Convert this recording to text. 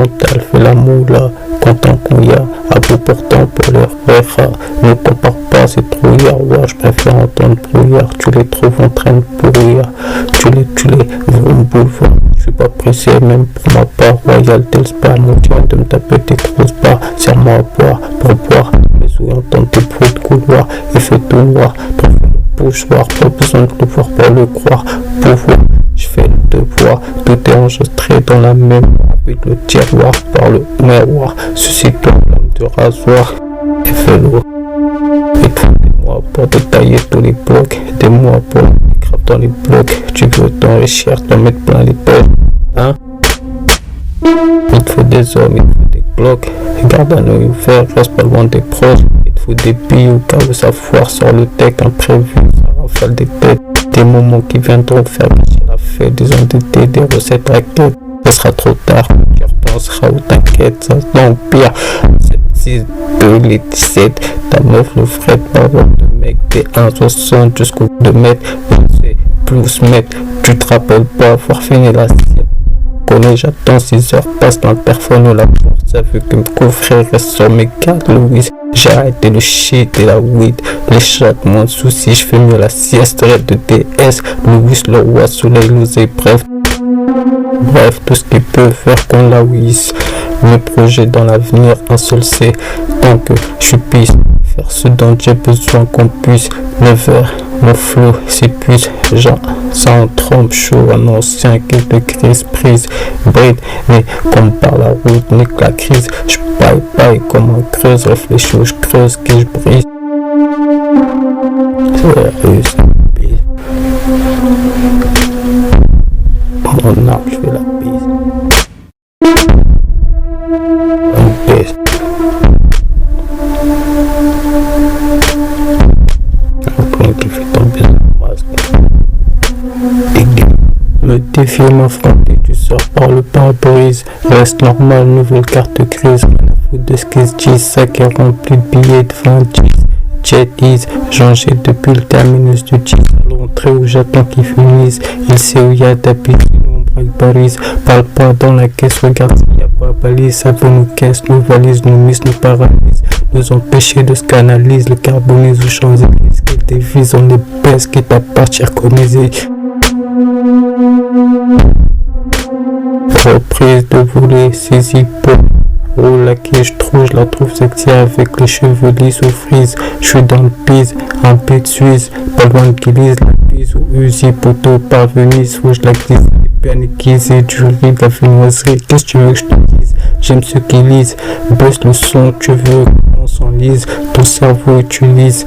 mental fait la moula. Content qu'on y a, à bout portant pour leur refa. Ne compare pas, c'est trop hier. Je préfère entendre brouillard. Tu les trouves en train de pourrir. Tu les vroom boulevard. Je suis pas pressé, même pour ma part. Royal tel sperme, on tient de me taper tes grosses barres. Serre-moi à boire, pour boire. Mais où entendre tes bruits de couloir. Et fait tout noir, t'en fais le pochoir. Pas besoin de le voir pour le croire. Pouvoir, je fais le devoir. Tout est enregistré dans la mémoire. Avec le tiroir par le miroir. Suscite-toi l'homme du rasoir. Et fais-le. Et des mois pour détailler tous les blocs. Des mois pour écrire dans les blocs. Tu veux t'enrichir, t'en mettre plein les poches. Hein? Il te faut des hommes, il te faut des blocs. Garde un œil ouvert, reste pas loin des proches. Il te faut des billes au cas où ça foire sur le deck imprévu. Ça rafale des têtes. Des moments qui viendront faire marcher la fête. Des endettés, des recettes raquettes. Ce sera trop tard, tu repenseras ou t'inquiète, ça t'empire. 7, 6, 2, les 17, ta meuf le ferait pas voir de mec, t'es 1,60 jusqu'au 2 mètres, c'est plus mètres, tu te rappelles pas avoir fini la sieste. Connais, j'attends 6 heures, passe l'interphone ou la porte, ça veut que me coffret reste sur mes cartes, Louise. J'ai arrêté le shit et la weed, les chats, moins de soucis, je fais mieux la sieste, rêve de DS, Louis, le roi, soleil, l'oseille, bref, tout ce qui peut faire qu'on la wisse. Mes projets dans l'avenir, un seul c'est tant que je puisse faire ce dont j'ai besoin qu'on puisse. Le verre, mon flow s'épuise, genre ça en trompe chaud, un ancien qui de crise prise, bride, mais comme par la route n'est que la crise. Je paille comme un creuse, réfléchis où je creuse, qui je brise. C'est la rue, c'est la bise. Mon arbre, je fais la bise. Une bise. Un point qui fait tomber le masque. Le défi m'affronter, tu sors par le pare-brise. Reste normal, nouvelle carte grise. Rien à foutre de ce qu'ils se disent. Sac est rempli de billets de 20 Jet Ease, j'en jette depuis le terminus du 10 à l'entrée où j'attends qu'il finisse. Il sait où y a tapis, sinon on braque Paris. Parle pas dans la caisse, regarde s'il y a pas balise. Ça veut nous caisse, nous valise, nous mise, nous paralyse. Nous empêcher de se canaliser, le carbonise ou Champs-Élysées. Qu'ils dévise, on les baisse, quitte à partir colonisé. Reprise de voler, saisie pour. Oh la qui je la trouve sexy avec les cheveux lisses ou frises. Je suis dans le pise, un peu de Suisse, pas loin de Guilise, la pise ou Uzi, poteau par Venise, où je la glisse, les bien aiguisées, du riz, de la viennoiserie, qu'est-ce que tu veux que je te dise? J'aime ceux qui lisent, baisse le son, tu veux qu'on s'enlise, ton cerveau utilise